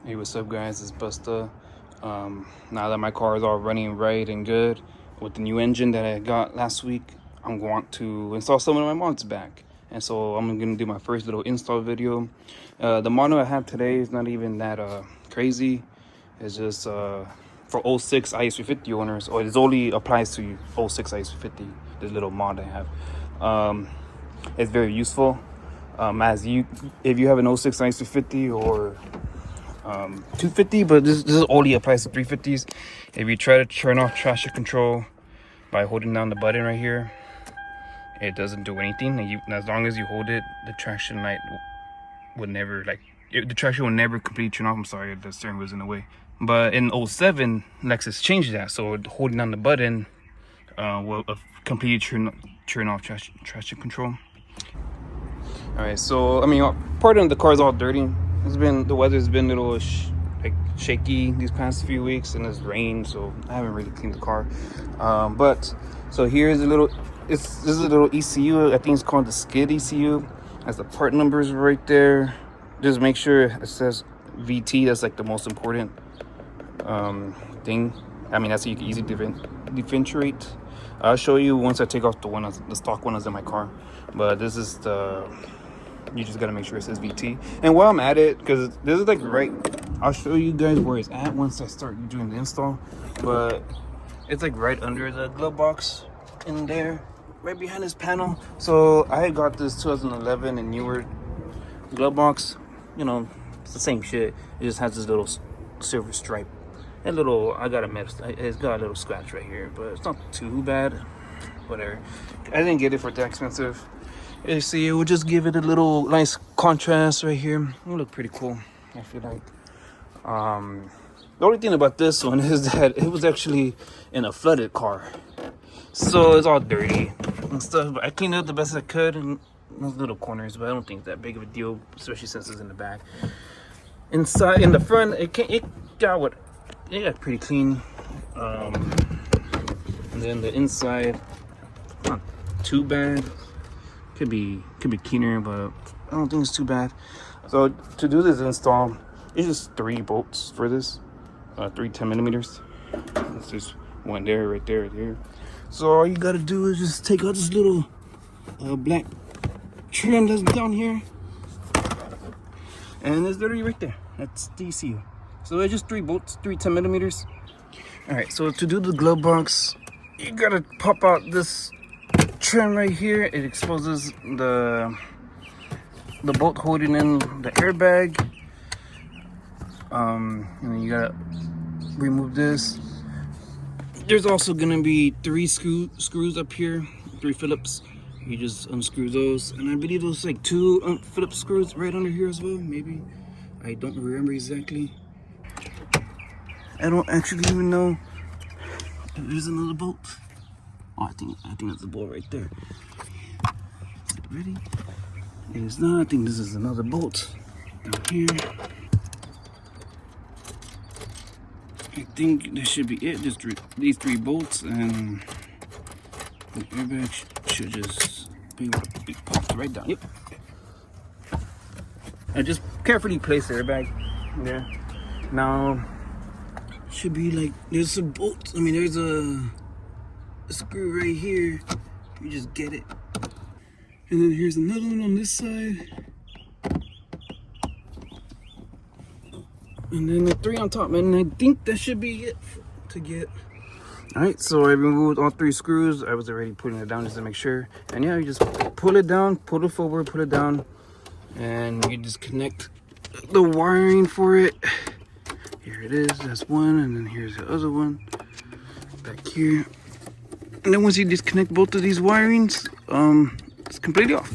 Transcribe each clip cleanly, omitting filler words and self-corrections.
Hey, what's up, guys? It's Busta. Now that my car is all running right and good with the new engine that I got last week, I'm going to install some of my mods back. And so I'm going to do my first little install video. The model I have today is not even that crazy. It's just for 06 IS350 owners, or it only applies to 06 IS350, this little mod I have. It's very useful. If you have an 06 IS350 or 250, but this only applies to 350s. If you try to turn off traction control by holding down the button right here, it doesn't do anything. And as long as you hold it, the traction light would never, the traction will never completely turn off. I'm sorry, the steering was in the way. But in 07, Lexus changed that, so holding down the button will completely turn off traction control. All right, so I mean, part of the car is all dirty. The weather's been a little shaky these past few weeks, and it's rained, so I haven't really cleaned the car. But so here's this is a little ECU. I think it's called the skid ECU. Has the part numbers right there. Just make sure it says VT. That's like the most important thing. I mean, that's so you can easily differentiate. I'll show you once I take off the stock one that's in my car. But this is you just gotta make sure it says VT. And while I'm at it, because this is right, I'll show you guys where it's at once I start doing the install. But it's right under the glove box in there, right behind this panel. So I got this 2011 and newer glove box. You know, it's the same shit. It just has this little silver stripe. It's got a little scratch right here, but it's not too bad. Whatever. I didn't get it for that expensive. You see, it will just give it a little nice contrast right here. It will look pretty cool, I feel like. The only thing about this one is that it was actually in a flooded car, so it's all dirty and stuff. But I cleaned it up the best I could in those little corners, but I don't think it's that big of a deal, especially since it's in the back. Inside, in the front, it got pretty clean. And then the inside, not too bad. Could be cleaner, but I don't think it's too bad. So to do this install, it's just 3 bolts for this, 3 10mm. It's just one there, right there, right there. So all you gotta do is just take out this little black trim that's down here, and it's literally right there. That's the ECU. So it's just 3 bolts, 3 10mm. All right. So to do the glove box, you gotta pop out this trim right here. It exposes the bolt holding in the airbag. And then you gotta remove this. There's also gonna be 3 screws up here, 3 Phillips. You just unscrew those, and I believe those 2 Phillips screws right under here as well. Maybe, I don't remember exactly. I don't actually even know if there's another bolt. Oh, I think that's the bolt right there. Is it ready? It is not. I think this is another bolt down here. I think this should be it. Just these 3 bolts, and the airbag should just be popped right down. Yep. I just carefully place the airbag there. Now, should be there's some bolts. I mean, there's a screw right here. You just get it. And then here's another one on this side. And then the 3 on top, and I think that should be it to get. Alright, so I removed all 3 screws. I was already putting it down just to make sure. And yeah, you just pull it down, pull it forward, pull it down, and you just connect the wiring for it. Here it is, that's one, and then here's the other one back here. And then once you disconnect both of these wirings, it's completely off.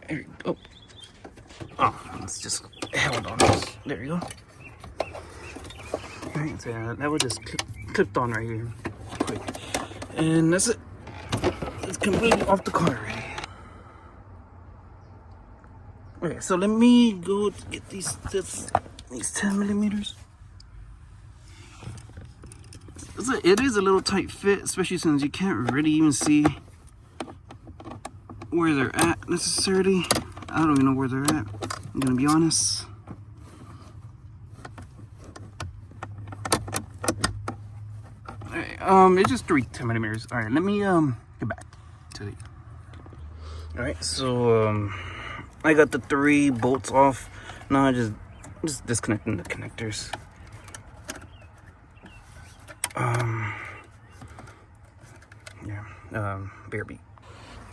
There you go. Oh, it's just held on. There you go. Alright, so that was just clipped on right here. Quick. And that's it. It's completely off the car already. Okay, so let me go get these 10mm. It is a little tight fit, especially since you can't really even see where they're at necessarily. I don't even know where they're at, I'm gonna be honest. Alright, it's just 3 10mm. Alright, let me get back to the. Alright, so I got the 3 bolts off. Now I just disconnecting the connectors. Bear beat.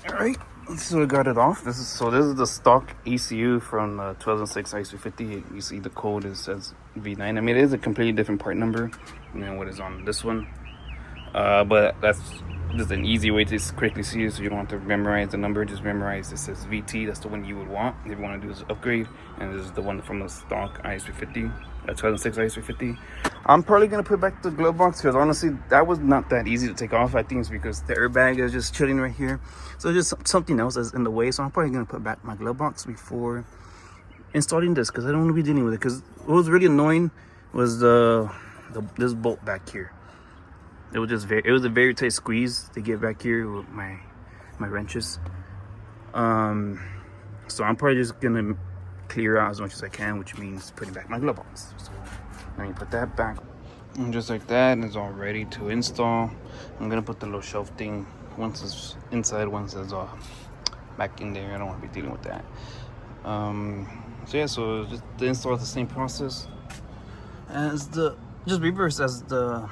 Alright, so I got it off. This is the stock ECU from the 2006 IS350. You see the code, it says V9. I mean, it is a completely different part number than what is on this one. But that's just an easy way to quickly see it, so you don't have to memorize the number. Just memorize it says VT. That's the one you would want if you want to do this upgrade. And this is the one from the stock IS350, 2006 IS350. I'm probably gonna put back the glove box because honestly, that was not that easy to take off. I think it's because the airbag is just chilling right here, so just something else is in the way. So I'm probably gonna put back my glove box before installing this because I don't want to be dealing with it. Because what was really annoying was this bolt back here. It was a very tight squeeze to get back here with my wrenches. So I'm probably just gonna clear out as much as I can, which means putting back my glove box. So let me put that back. And just like that, it's all ready to install. I'm gonna put the little shelf thing once it's inside, once it's back in there. I don't want to be dealing with that. So yeah, so just the install is the same process as just reverse as the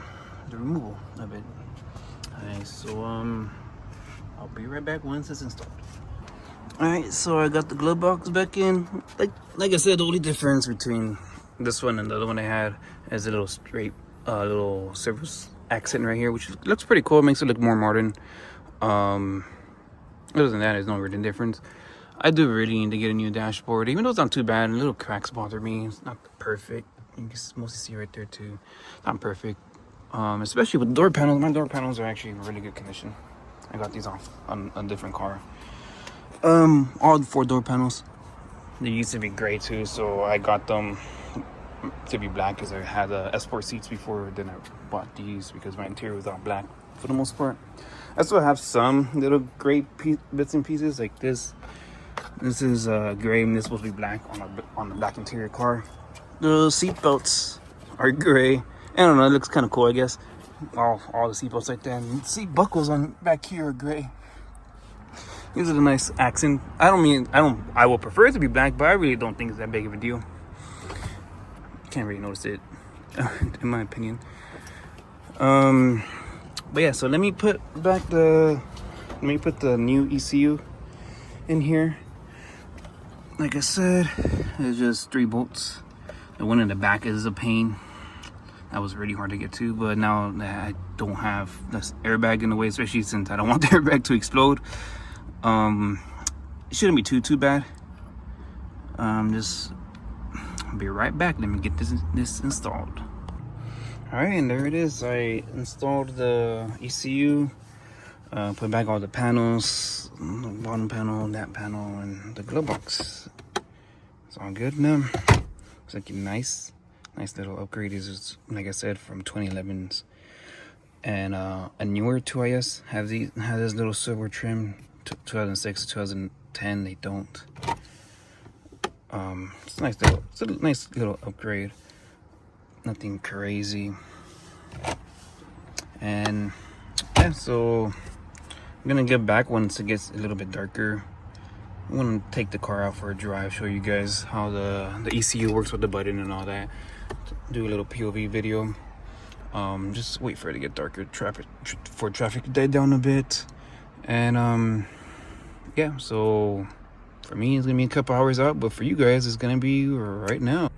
removal of it. Alright, so I'll be right back once it's installed. Alright, so I got the glove box back in. Like I said, the only difference between this one and the other one I had is a little straight little surface accent right here, which looks pretty cool. It makes it look more modern. Other than that, there's no really difference. I do really need to get a new dashboard, even though it's not too bad. Little cracks bother me. It's not perfect. You can mostly see right there too. Not perfect. Especially with door panels. My door panels are actually in really good condition. I got these off on a different car. All 4 door panels. They used to be gray too, so I got them to be black because I had Esport seats before. Then I bought these because my interior was all black for the most part. I still have some little gray bits and pieces like this. This is gray and this is supposed to be black on the black interior car. The seat belts are gray. I don't know, it looks kind of cool, I guess. All the seat belts like that. And seat buckles on back here are gray. These are the nice accent. I will prefer it to be black, but I really don't think it's that big of a deal. Can't really notice it, in my opinion. But yeah, so let me put the new ECU in here. Like I said, it's just 3 bolts. The one in the back is a pain. That was really hard to get to, but now that I don't have this airbag in the way, especially since I don't want the airbag to explode, it shouldn't be too bad. Just be right back. Let me get this installed. All right, and there it is. I installed the ECU, put back all the panels, the bottom panel, that panel, and the glove box. It's all good now. It's looking nice little upgrade. This is, like I said, from 2011s, and a newer 2IS have this little silver trim. 2006 to 2010 they don't. It's a nice little upgrade, nothing crazy. And yeah, so I'm gonna get back once it gets a little bit darker. I'm gonna take the car out for a drive, show you guys how the ECU works with the button and all that. Do a little POV video. Just wait for it to get darker, for traffic to die down a bit. And yeah, so for me it's gonna be a couple hours out, but for you guys it's gonna be right now.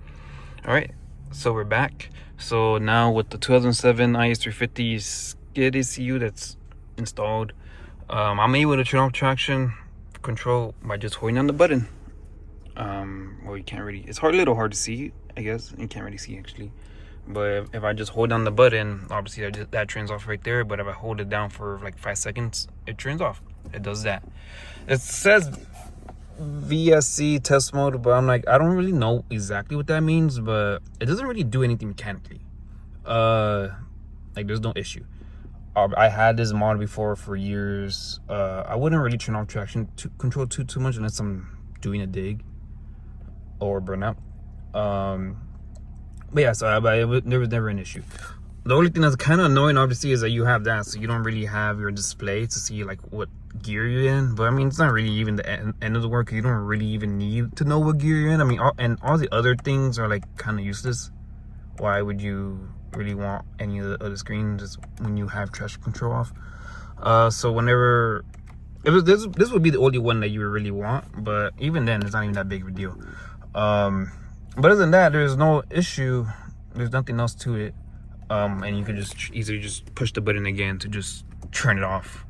All right, so we're back. So now with the 2007 IS350 skid ECU that's installed, I'm able to turn off traction control by just holding on the button. Well, you can't really, it's a little hard to see, I guess. You can't really see actually, but if I just hold down the button, obviously that turns off right there. But if I hold it down for like 5 seconds, it turns off. It does that. It says VSC test mode, but I'm like, I don't really know exactly what that means, but it doesn't really do anything mechanically. Like there's no issue. I had this mod before for years. I wouldn't really turn off traction control too much unless I'm doing a dig or burnout. But yeah, so there was never an issue. The only thing that's kind of annoying, obviously, is that you have that, so you don't really have your display to see like what gear you're in. But I mean, it's not really even the end of the work. You don't really even need to know what gear you're in. I mean, all the other things are like kind of useless. Why would you really want any of the other screens when you have traction control off? So whenever this would be the only one that you really want, but even then, it's not even that big of a deal. But other than that, there's no issue. There's nothing else to it. And you can just easily just push the button again to just turn it off.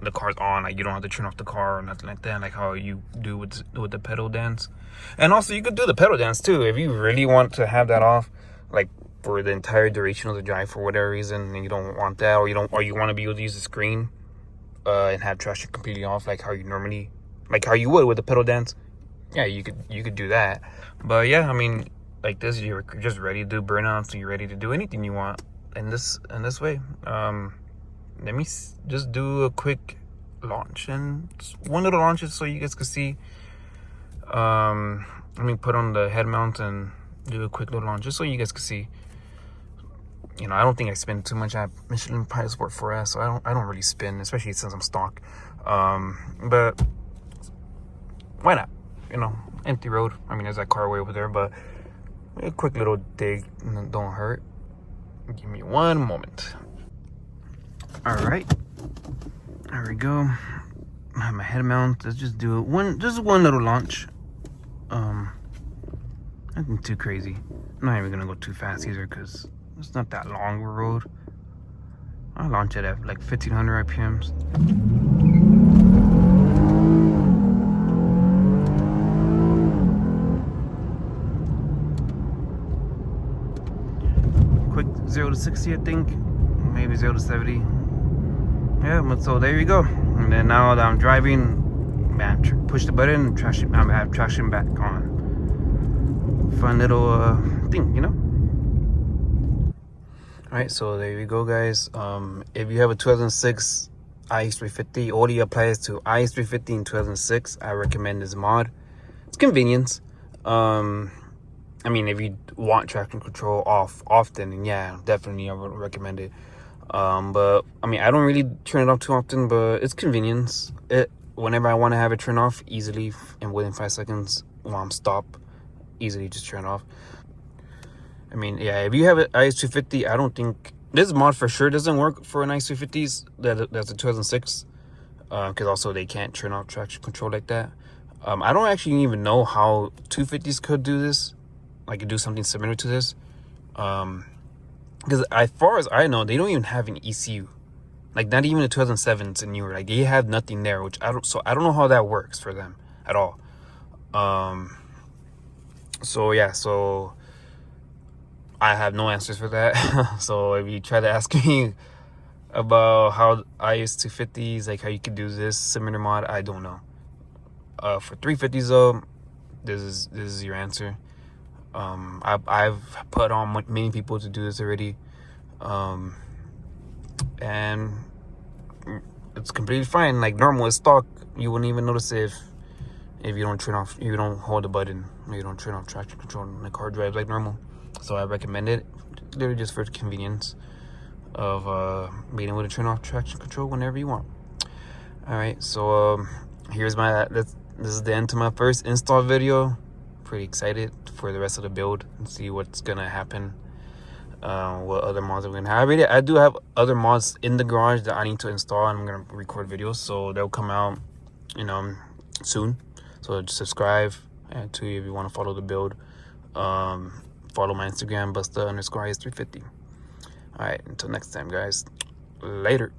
The car's on, like you don't have to turn off the car or nothing like that, like how you do with the pedal dance. And also you could do the pedal dance too if you really want to have that off, like for the entire duration of the drive for whatever reason, and you don't want that, or you want to be able to use the screen and have traction completely off, like how you would with the pedal dance. Yeah, you could do that. But yeah, I mean, like this, you're just ready to do burnouts, so you're ready to do anything you want in this way. Let me just do a quick launch, and one little launch so you guys can see. Let me put on the head mount and do a quick little launch just so you guys can see. You know, I don't think I spin too much at Michelin Pilot Sport 4S, so I don't really spin, especially since I'm stock. But why not? You know, empty road. I mean, there's that car way over there, but a quick little dig don't hurt. Give me one moment. All right, there we go. I have my head mount. Let's just do it just one little launch. Nothing too crazy. I'm not even gonna go too fast either because it's not that long of a road. I'll launch it at like 1500 RPMs. Quick 0 to 60, I think. Maybe 0 to 70. Yeah, but so there you go. And then now that I'm driving, man, push the button, I have traction back on. Fun little thing, you know. All right, so there you go, guys. If you have a 2006 IS350, only applies to IS350 in 2006. I recommend this mod. It's convenience. I mean, if you want traction control off often, then yeah, definitely I would recommend it. But I mean, I don't really turn it off too often, but it's convenience. Whenever I want to have it turn off easily and within 5 seconds while I'm stopped, easily just turn off. I mean, yeah, if you have an IS350, I don't think this mod for sure doesn't work for an IS350s. That's a 2006, because also they can't turn off traction control like that. I don't actually even know how 250s could do this, like do something similar to this. Because as far as I know, they don't even have an ECU, like not even the 2007s and newer. Like they have nothing there, which I don't know how that works for them at all. So yeah, so I have no answers for that. So if you try to ask me about how IS250s, like how you could do this similar mod, I don't know. For 350s though, this is your answer. I've put on many people to do this already, and it's completely fine. Like normal, it's stock. You wouldn't even notice if you don't hold the button, or you don't turn off traction control, and the car drives like normal. So I recommend it, literally just for the convenience of being able to turn off traction control whenever you want. All right, so here's this is the end to my first install video. Pretty excited for the rest of the build and see what's gonna happen, what other mods are gonna have. I do have other mods in the garage that I need to install, and I'm gonna record videos, so they'll come out, you know, soon. So just subscribe to if you want to follow the build. Follow my Instagram, Busta_IS350. All right, until next time, guys. Later.